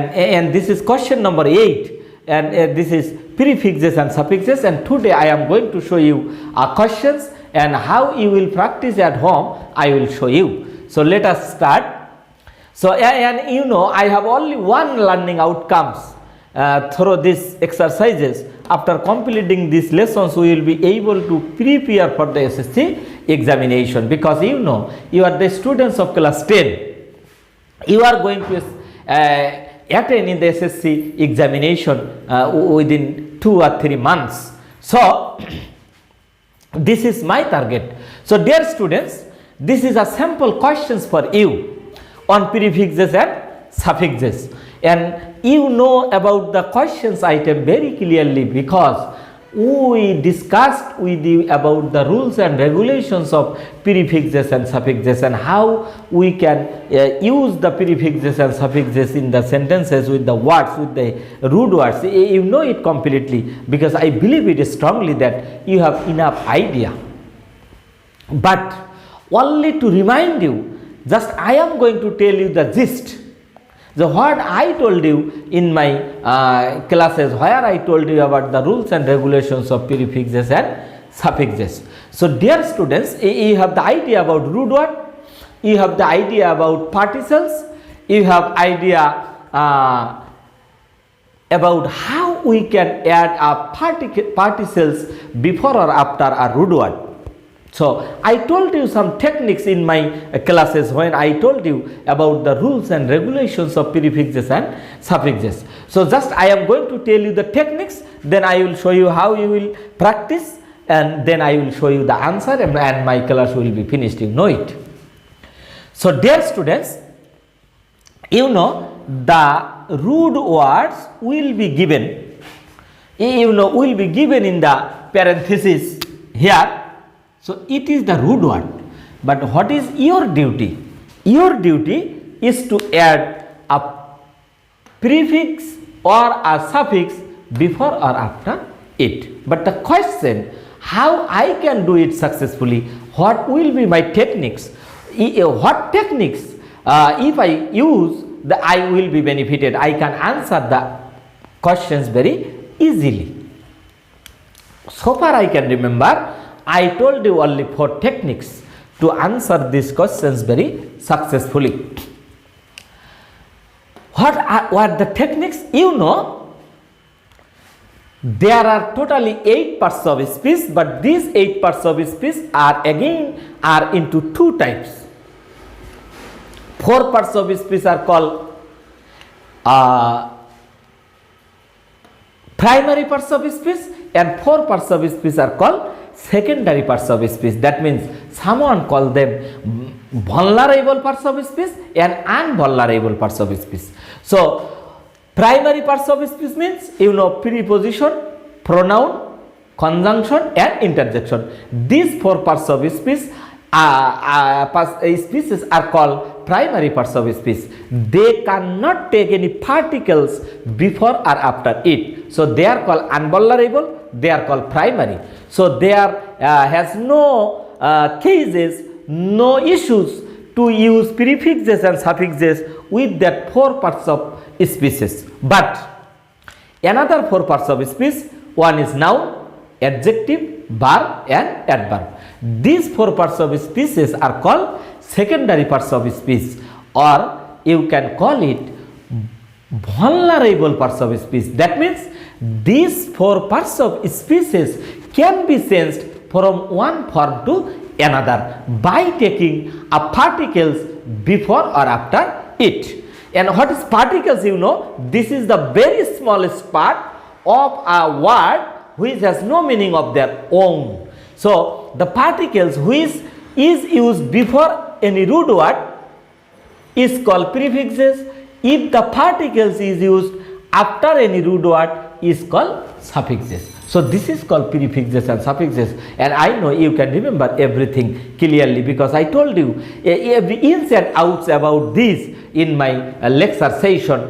And this is question number 8, and this is prefixes and suffixes, and today I am going to show you questions, and how you will practice at home I will show you. So let us start. So and you know, I have only one learning outcomes through these exercises. After completing these lessons we will be able to prepare for the SSC examination, because you know, you are the students of class 10, you are going to attend in the SSC examination within 2 or 3 months. So this is my target. So dear students, this is a sample questions for you on prefixes and suffixes, and you know about the questions item very clearly, because we discussed with you about the rules and regulations of prefixes and suffixes, and how we can use the prefixes and suffixes in the sentences with the words, with the root words. You know it completely, because I believe it strongly that you have enough idea. But only to remind you, just I am going to tell you the gist. So what I told you in my classes, where I told you about the rules and regulations of prefixes and suffixes. So dear students, you have the idea about root word, you have the idea about particles, you have idea about how we can add particles before or after a root word. So I told you some techniques in my classes when I told you about the rules and regulations of prefixes and suffixes. So just I am going to tell you the techniques, then I will show you how you will practice, and then I will show you the answer, and my class will be finished. You know it. So dear students, you know the root words will be given, will be given in the parenthesis here. So it is the root word. But what is your duty? Your duty is to add a prefix or a suffix before or after it. But the question, how I can do it successfully, what will be my techniques, what techniques if I use, I will be benefited, I can answer the questions very easily. So far I can remember, I told you only 4 techniques to answer these questions very successfully. What are the techniques? You know, there are totally 8 parts of speech, but these 8 parts of speech are into 2 types. 4 parts of speech are called primary parts of speech, and 4 parts of speech are called secondary parts of speech. That means someone call them vulnerable parts of speech and invulnerable parts of speech. So primary parts of speech means, you know, preposition, pronoun, conjunction and interjection. These 4 parts of speech speeches are called primary parts of speech. They cannot take any particles before or after it. So they are called invulnerable, they are called primary. So there has no cases, no issues to use prefixes and suffixes with that 4 parts of speeches. But another 4 parts of speech, one is noun, adjective, verb and adverb. These 4 parts of speeches are called secondary parts of speech, or you can call it vulnerable parts of speech. That means these 4 parts of speeches can be changed from one form to another by taking a particles before or after it. And what is particles? You know, this is the very smallest part of a word which has no meaning of their own. So the particles which is used before any root word is called prefixes. If the particles is used after any root word is called suffixes. So this is called prefixes and suffixes, and I know you can remember everything clearly, because I told you ins and outs about this in my lecture session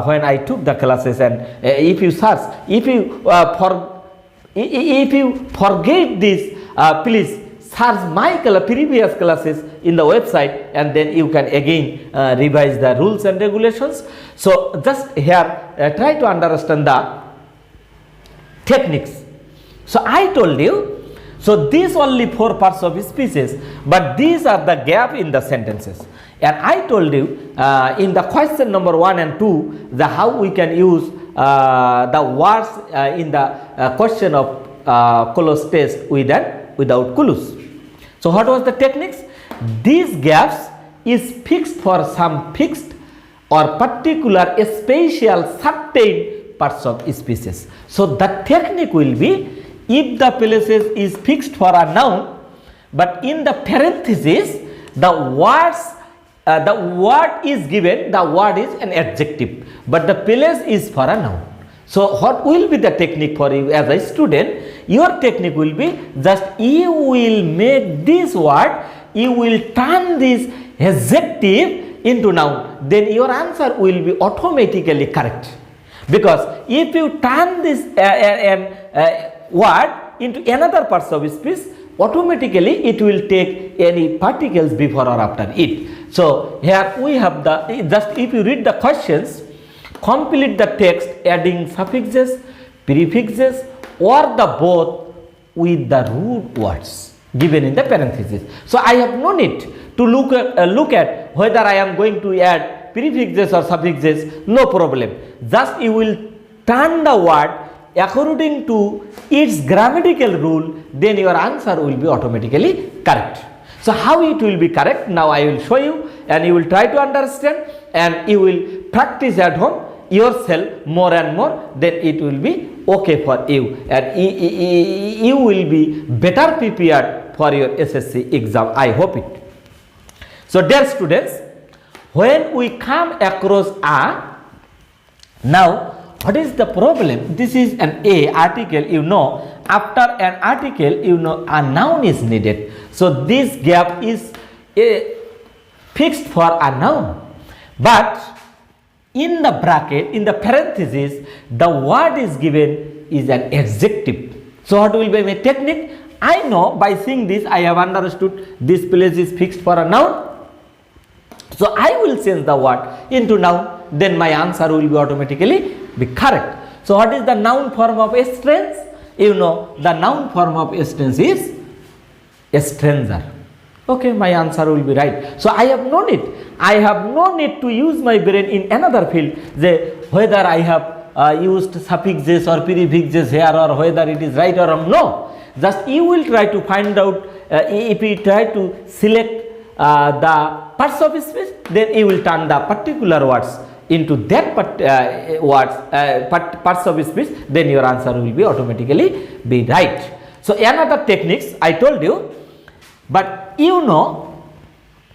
when I took the classes. And if you search, if you forget this, please search my previous classes in the website, and then you can again revise the rules and regulations. So just here try to understand the techniques. So I told you, so these only 4 parts of speeches, but these are the gap in the sentences. And I told you in the question number 1 and 2, the how we can use the words in the question of clause test with and without clause. So what was the techniques? These gaps is fixed for some fixed or particular special certain parts of species. So the technique will be, if the places is fixed for a noun, but in the parenthesis the word is given, the word is an adjective, but the place is for a noun. So what will be the technique for you as a student? Your technique will be just you will make this word, you will turn this adjective into noun, then your answer will be automatically correct. Because if you turn this word into another parts of speech, automatically it will take any particles before or after it. So here we have the, just if you read the questions, complete the text adding suffixes, prefixes or the both with the root words given in the parenthesis. So I have no need to look at whether I am going to add prefixes or suffixes, no problem. Just you will turn the word according to its grammatical rule, then your answer will be automatically correct. So how it will be correct, now I will show you, and you will try to understand, and you will practice at home yourself more and more, then it will be okay for you, and you will be better prepared for your SSC exam. I hope it. So dear students, when we come across a, now what is the problem? This is an A article, you know, after an article, you know, a noun is needed. So this gap is fixed for a noun, but in the bracket, in the parenthesis, the word is given is an adjective. So what will be my technique? I know by seeing this, I have understood this place is fixed for a noun. So I will change the word into noun, then my answer will be automatically be correct. So what is the noun form of a stranger? You know, the noun form of a stranger is a stranger. Okay, my answer will be right. So I have no need. I have no need to use my brain in another field, whether I have used suffixes or prefixes here, or whether it is right or wrong. No, just you will try to find out. If you try to select the parts of speech, then you will turn the particular words into that parts of speech, then your answer will be automatically be right. So another techniques I told you, but you know,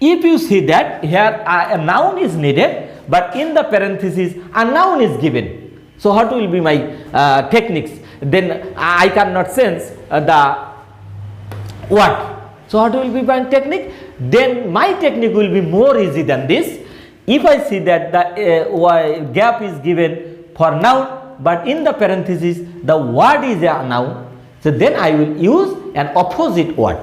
if you see that here a noun is needed, but in the parenthesis a noun is given. So what will be my techniques? Then I cannot sense the word. So what will be my technique? Then my technique will be more easy than this. If I see that the gap is given for noun, but in the parenthesis the word is a noun, so then I will use an opposite word.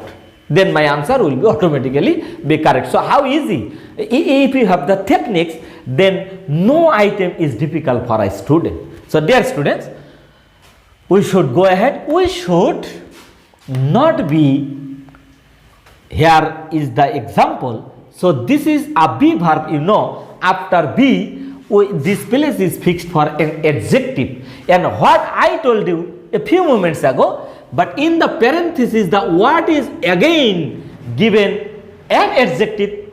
Then my answer will be automatically be correct. So how easy? If you have the techniques, then no item is difficult for a student. So dear students, we should go ahead. We should not be, here is the example. So this is a be verb, you know, after be, this place is fixed for an adjective. And what I told you a few moments ago, but in the parenthesis the word is again given an adjective.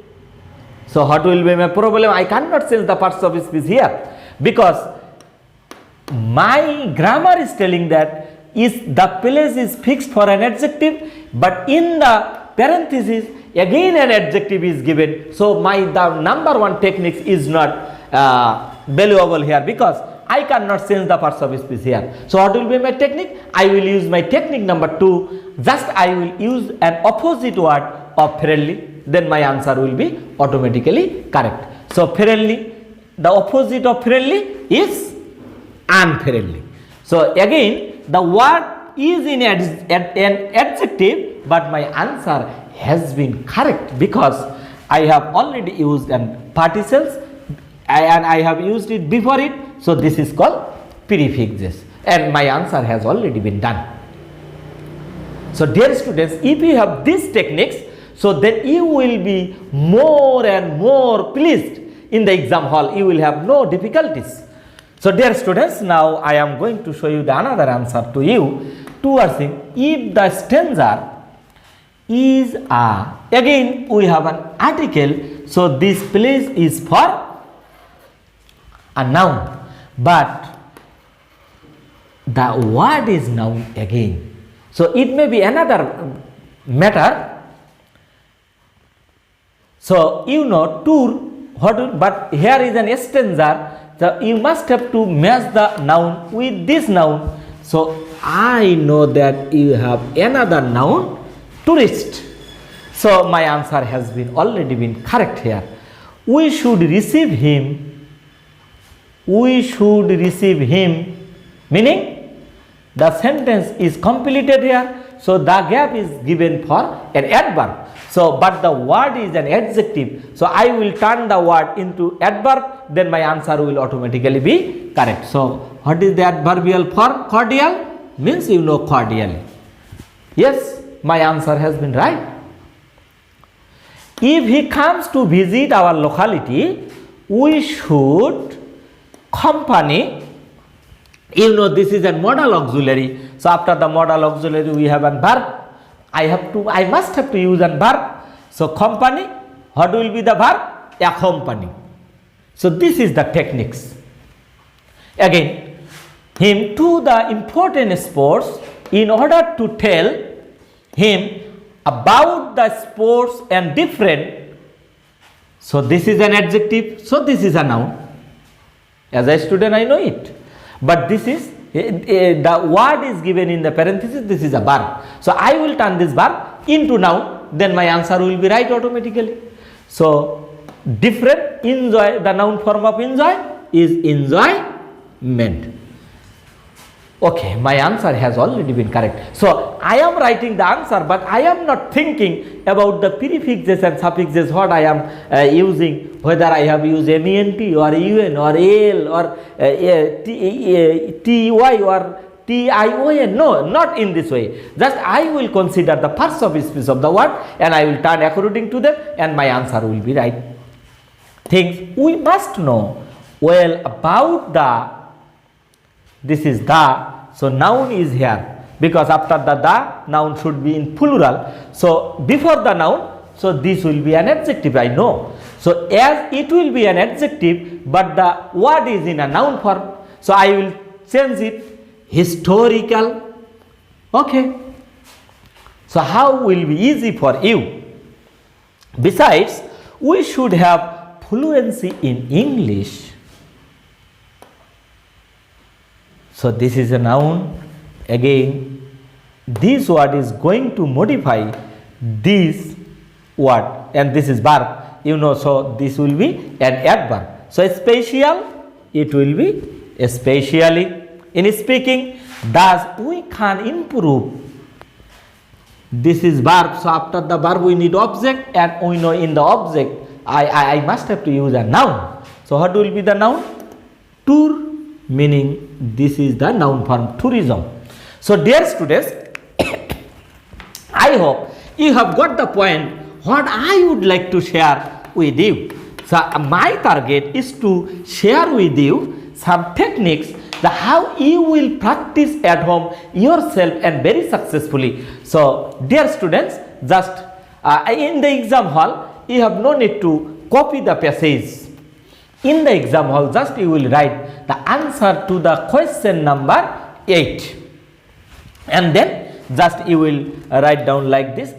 So what will be my problem? I cannot change the parts of speech here, because my grammar is telling that is the place is fixed for an adjective, but in the parenthesis again an adjective is given. So the number one technique is not valuable here, because I cannot change the parts of speech here. So what will be my technique? I will use my technique number 2. Just I will use an opposite word of friendly, then my answer will be automatically correct. So friendly, the opposite of friendly is unfriendly. So again the word is in an adjective, but my answer has been correct because I have already used an particles and I have used it before it. So this is called prefixes and my answer has already been done. So dear students, if you have these techniques, so then you will be more and more pleased in the exam hall. You will have no difficulties. So dear students, now I am going to show you the another answer to you towards him. If the stanza is a, again we have an article, so this place is for a noun, but the word is noun again. So it may be another matter. So you know tour, what, but here is an stanza. So you must have to match the noun with this noun. So I know that you have another noun, tourist. So my answer has been already been correct here. We should receive him. We should receive him, meaning the sentence is completed here. So the gap is given for an adverb. So but the word is an adjective. So I will turn the word into adverb, then my answer will automatically be correct. So what is the adverbial form? Cordial means you know cordially. Yes, my answer has been right. If he comes to visit our locality, we should accompany. You know this is a modal auxiliary. So after the modal auxiliary we have a verb. I must have to use a verb. So company, what will be the verb? Accompany. So this is the techniques. Again, him to the important sports in order to tell him about the sports and different. So this is an adjective. So this is a noun. As a student I know it. But this is the word is given in the parenthesis, this is a verb. So I will turn this verb into noun, then my answer will be right automatically. So different, enjoy, the noun form of enjoy is enjoyment. Okay, my answer has already been correct. So I am writing the answer, but I am not thinking about the prefixes and suffixes, what I am using, whether I have used MENT or UN or AL or TY or TION. No, not in this way. Just I will consider the parts of speech of the word and I will turn according to them and my answer will be right. Things we must know well about the, this is the, so noun is here because after the noun should be in plural. So before the noun, so this will be an adjective, I know. So as it will be an adjective, but the word is in a noun form, so I will change it historical. Okay. So how will be easy for you? Besides, we should have fluency in English. So this is a noun. Again, this word is going to modify this word and this is verb. You know, so this will be an adverb. So spatial, it will be spatially. In speaking, thus we can improve. This is verb. So after the verb we need object and we know in the object I must have to use a noun. So what will be the noun? Tour, meaning this is the noun form, tourism. So dear students, I hope you have got the point what I would like to share with you. So my target is to share with you some techniques that how you will practice at home yourself and very successfully. So dear students, just in the exam hall you have no need to copy the passage. In the exam hall just you will write the answer to the question number 8 and then just you will write down like this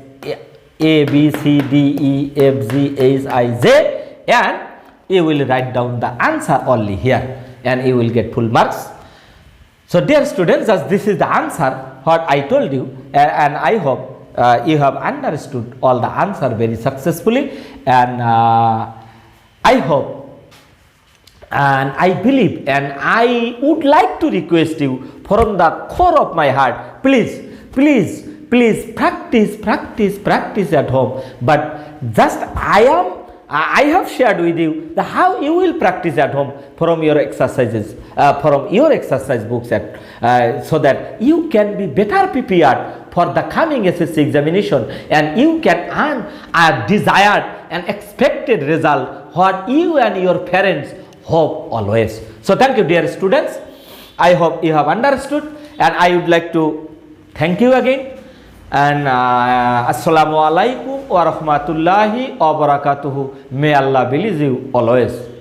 A, B, C, D, E, F, G, H, I, J and you will write down the answer only here and you will get full marks. So dear students, just this is the answer what I told you and I hope you have understood all the answer very successfully and I hope and I believe and I would like to request you from the core of my heart, please please practice at home. But just I have shared with you the how you will practice at home from your exercises, from your exercise books, so that you can be better prepared for the coming SSC examination, and you can earn a desired and expected result what you and your parents hope always. So thank you, dear students. I hope you have understood, and I would like to thank you again. And Assalamu alaikum wa rahmatullahi wa barakatuhu. May Allah bless you always.